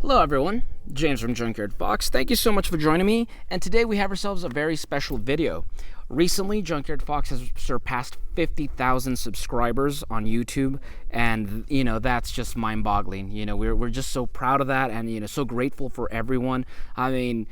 Hello everyone, James from Junkyard Fox. Thank you so much for joining me, and today we have ourselves a very special video. Recently, Junkyard Fox has surpassed 50,000 subscribers on YouTube, and that's just mind-boggling. We're just so proud of that, and so grateful for everyone. I mean,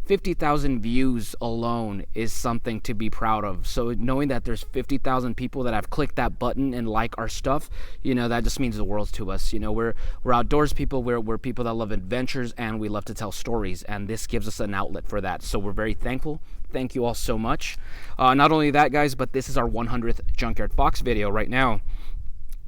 50,000 views alone is something to be proud of. So knowing that there's 50,000 people that have clicked that button and like our stuff, that just means the world to us. We're outdoors people, we're people that love adventures, and we love to tell stories, and this gives us an outlet for that. So we're very thankful. Thank you all so much. Not only that, guys, but this is our 100th Junkyard Fox video right now.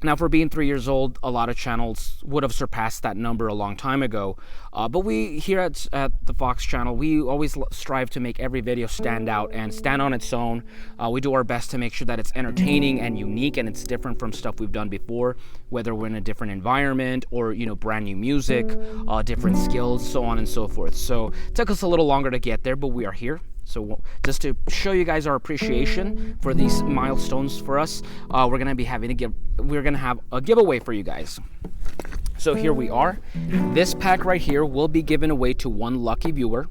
Now, for being 3 years old, a lot of channels would have surpassed that number a long time ago. But we here at the Fox channel, we always strive to make every video stand out and stand on its own. We do our best to make sure that it's entertaining and unique, and it's different from stuff we've done before, whether we're in a different environment or, brand new music, different skills, so on and so forth. So it took us a little longer to get there, but we are here. So just to show you guys our appreciation for these milestones for us, we're gonna have a giveaway for you guys. So here we are. This pack right here will be given away to one lucky viewer.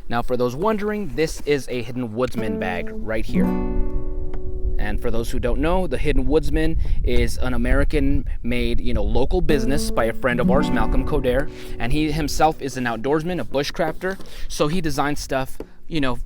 Now, for those wondering, this is a Hidden Woodsman bag right here. And for those who don't know, the Hidden Woodsman is an American-made, local business by a friend of ours, Malcolm Coder, and he himself is an outdoorsman, a bushcrafter. So he designs stuff,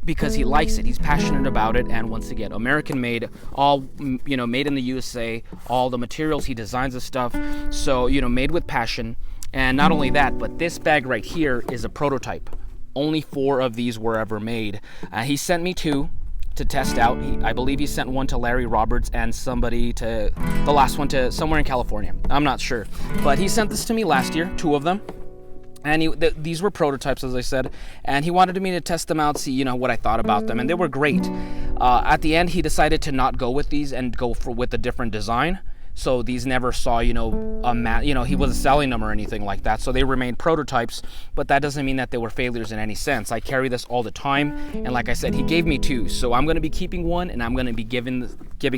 because he likes it. He's passionate about it, and once again, American-made, all, made in the USA. All the materials he designs the stuff, so made with passion. And not only that, but this bag right here is a prototype. Only 4 of these were ever made. He sent me 2 to test out. I believe he sent one to Larry Roberts and the last one to somewhere in California. I'm not sure, but he sent this to me last year, 2 of them. And these were prototypes, as I said, and he wanted me to test them out, see what I thought about them, and they were great. At the end, he decided to not go with these and go with a different design. So these never saw, he wasn't selling them or anything like that. So they remained prototypes, but that doesn't mean that they were failures in any sense. I carry this all the time, and like I said, he gave me 2. So I'm going to be keeping one, and I'm going to be giving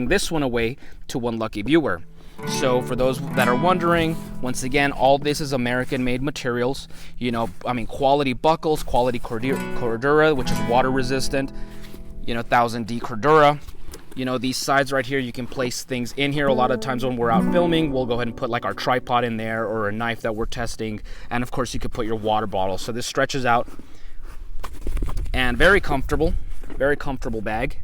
this one away to one lucky viewer. So for those that are wondering, once again, all this is American-made materials. Quality buckles, quality Cordura, which is water-resistant, 1000D Cordura. These sides right here, you can place things in here. A lot of times when we're out filming, we'll go ahead and put like our tripod in there or a knife that we're testing. And of course, you could put your water bottle. So this stretches out, and very comfortable bag.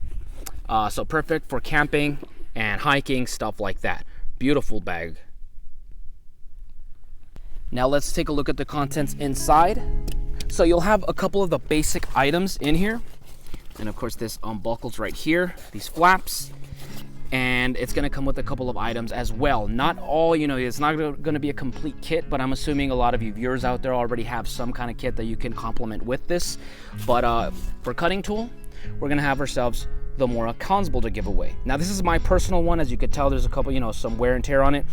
So perfect for camping and hiking, stuff like that. Beautiful bag. Now let's take a look at the contents inside. So you'll have a couple of the basic items in here. And of course this unbuckles right here, these flaps. And it's gonna come with a couple of items as well. Not all, it's not gonna be a complete kit, but I'm assuming a lot of you viewers out there already have some kind of kit that you can complement with this. But for cutting tool, we're gonna have ourselves the Mora Consble to give away. Now this is my personal one. As you could tell, there's a couple, some wear and tear on it.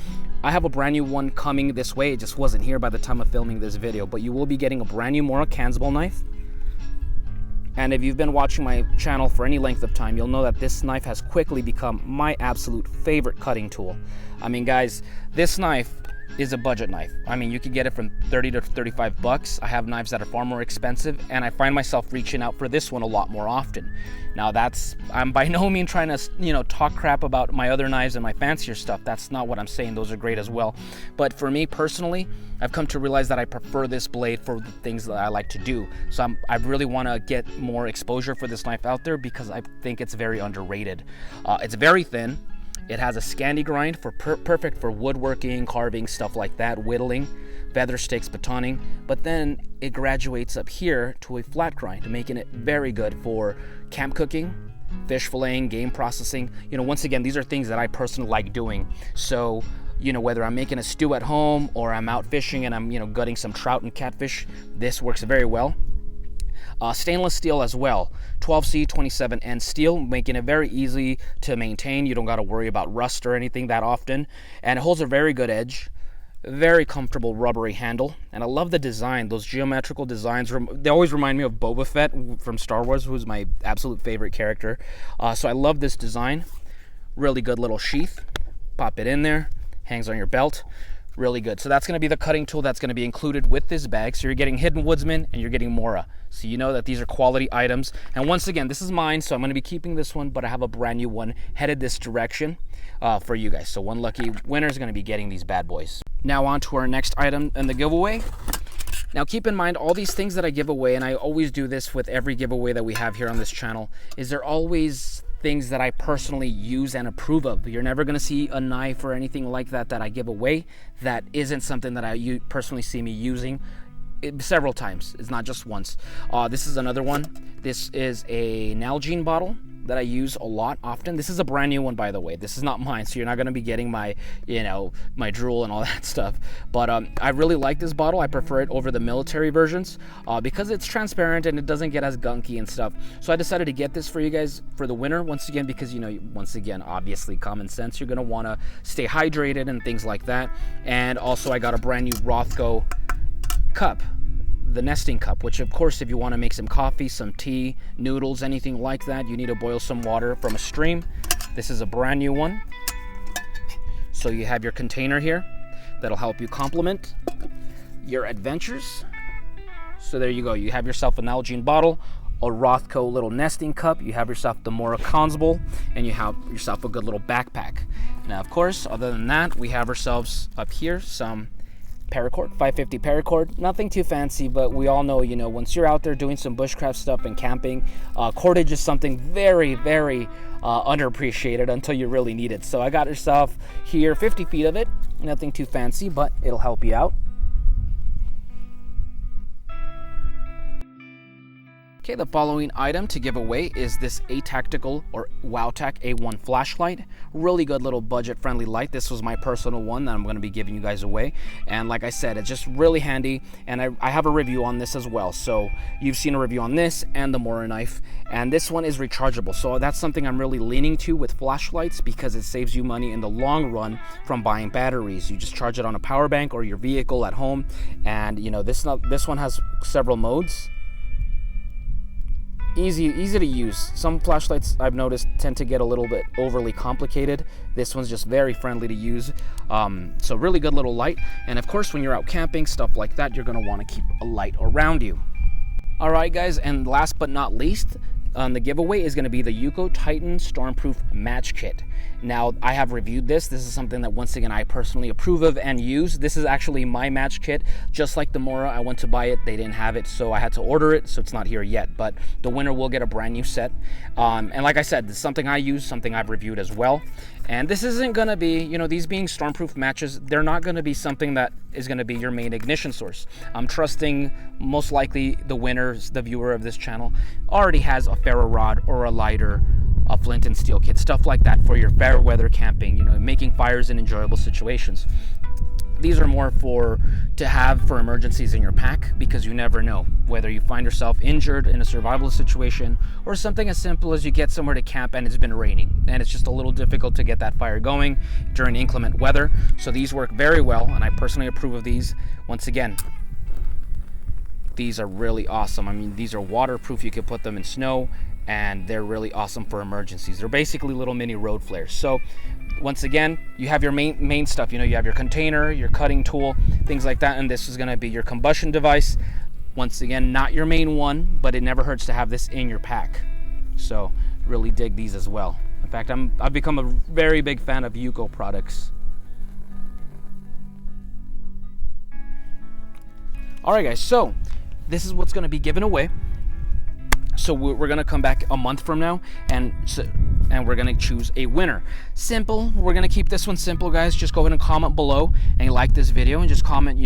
I have a brand new one coming this way. It just wasn't here by the time of filming this video, but you will be getting a brand new Mora Consble knife. And if you've been watching my channel for any length of time, you'll know that this knife has quickly become my absolute favorite cutting tool. I mean, guys, this knife is a budget knife. I mean, you could get it from 30 to 35 bucks. I have knives that are far more expensive, and I find myself reaching out for this one a lot more often. Now I'm by no means trying to, talk crap about my other knives and my fancier stuff. That's not what I'm saying. Those are great as well. But for me personally, I've come to realize that I prefer this blade for the things that I like to do. So I really want to get more exposure for this knife out there because I think it's very underrated. It's very thin. It has a Scandi grind for perfect for woodworking, carving, stuff like that, whittling, feather sticks, batoning. But then it graduates up here to a flat grind, making it very good for camp cooking, fish filleting, game processing. Once again, these are things that I personally like doing. So, whether I'm making a stew at home or I'm out fishing and I'm, gutting some trout and catfish, this works very well. Stainless steel as well, 12C 27N steel, making it very easy to maintain. You don't got to worry about rust or anything that often, and it holds a very good edge. Very comfortable rubbery handle, and I love the design. Those geometrical designs, they always remind me of Boba Fett from Star Wars, who's my absolute favorite character. So I love this design. Really good little sheath. Pop it in there, hangs on your belt. Really good. So that's going to be the cutting tool that's going to be included with this bag. So you're getting Hidden Woodsman and you're getting Mora. So you know that these are quality items. And once again, this is mine, so I'm going to be keeping this one, but I have a brand new one headed this direction for you guys. So one lucky winner is going to be getting these bad boys. Now on to our next item in the giveaway. Now keep in mind, all these things that I give away, and I always do this with every giveaway that we have here on this channel, is they're always things that I personally use and approve of. You're never going to see a knife or anything like that that I give away that isn't something that you personally see me using several times. It's not just once. This is another one. This is a Nalgene bottle that I use a lot often. This is a brand new one, by the way. This is not mine, so you're not going to be getting my, my drool and all that stuff. But I really like this bottle. I prefer it over the military versions because it's transparent and it doesn't get as gunky and stuff. So I decided to get this for you guys for the winter, once again, because, once again, obviously common sense. You're going to want to stay hydrated and things like that. And also I got a brand new Rothko cup, the nesting cup, which of course, if you want to make some coffee, some tea, noodles, anything like that, you need to boil some water from a stream. This is a brand new one. So you have your container here that'll help you complement your adventures. So there you go. You have yourself an Nalgene bottle, a Rothko little nesting cup, you have yourself the Mora Cons Bowl, and you have yourself a good little backpack. Now, of course, other than that, we have ourselves up here some paracord, 550 paracord. Nothing too fancy, but we all know, once you're out there doing some bushcraft stuff and camping, cordage is something very, very underappreciated until you really need it. So I got yourself here 50 feet of it. Nothing too fancy, but it'll help you out. Okay, the following item to give away is this A-Tactical or WowTac A1 flashlight. Really good little budget-friendly light. This was my personal one that I'm going to be giving you guys away. And like I said, it's just really handy. And I have a review on this as well. So you've seen a review on this and the Mora knife. And this one is rechargeable. So that's something I'm really leaning to with flashlights because it saves you money in the long run from buying batteries. You just charge it on a power bank or your vehicle at home. And this one has several modes. Easy to use. Some flashlights I've noticed tend to get a little bit overly complicated. This one's just very friendly to use. So really good little light. And of course, when you're out camping, stuff like that, you're going to want to keep a light around you. All right, guys, and last but not least, the giveaway is going to be the Yuko Titan Stormproof Match Kit. Now, I have reviewed this. This is something that, once again, I personally approve of and use. This is actually my match kit. Just like the Mora, I went to buy it. They didn't have it, so I had to order it, so it's not here yet. But the winner will get a brand new set. And like I said, this is something I use, something I've reviewed as well. And this isn't going to be, these being Stormproof matches, they're not going to be something that is going to be your main ignition source. I'm trusting most likely the winner, the viewer of this channel, already has a ferro rod or a lighter, a flint and steel kit, stuff like that for your fair weather camping, making fires in enjoyable situations. These are more to have for emergencies in your pack because you never know whether you find yourself injured in a survival situation or something as simple as you get somewhere to camp and it's been raining and it's just a little difficult to get that fire going during inclement weather. So these work very well and I personally approve of these. Once again, these are really awesome. I mean, these are waterproof. You can put them in snow and they're really awesome for emergencies. They're basically little mini road flares. So once again, you have your main stuff. You have your container, your cutting tool, things like that, and this is going to be your combustion device. Once again, not your main one, but it never hurts to have this in your pack. So really dig these as well. In fact, I've become a very big fan of Yuko products. All right, guys, so this is what's going to be given away. So we're going to come back a month from now and we're going to choose a winner. Simple. We're going to keep this one simple, guys. Just go ahead and comment below and like this video and just comment,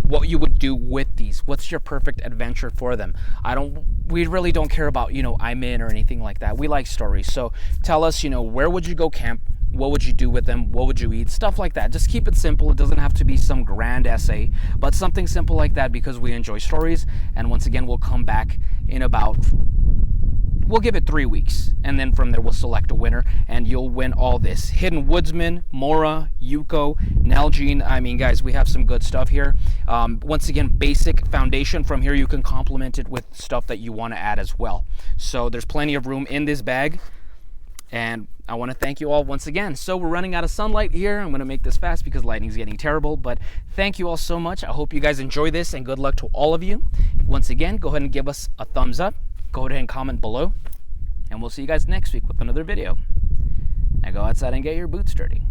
what you would do with these. What's your perfect adventure for them? We really don't care about, I'm in or anything like that. We like stories. So tell us, where would you go camp? What would you do with them? What would you eat? Stuff like that. Just keep it simple. It doesn't have to be some grand essay, but something simple like that because we enjoy stories. And once again, we'll come back in we'll give it 3 weeks. And then from there, we'll select a winner and you'll win all this. Hidden Woodsman, Mora, Yuko, Nalgene. I mean, guys, we have some good stuff here. Once again, basic foundation. From here, you can complement it with stuff that you want to add as well. So there's plenty of room in this bag. And I want to thank you all once again. So we're running out of sunlight here. I'm going to make this fast because lighting's getting terrible. But thank you all so much. I hope you guys enjoy this, and good luck to all of you. Once again, go ahead and give us a thumbs up. Go ahead and comment below. And we'll see you guys next week with another video. Now go outside and get your boots dirty.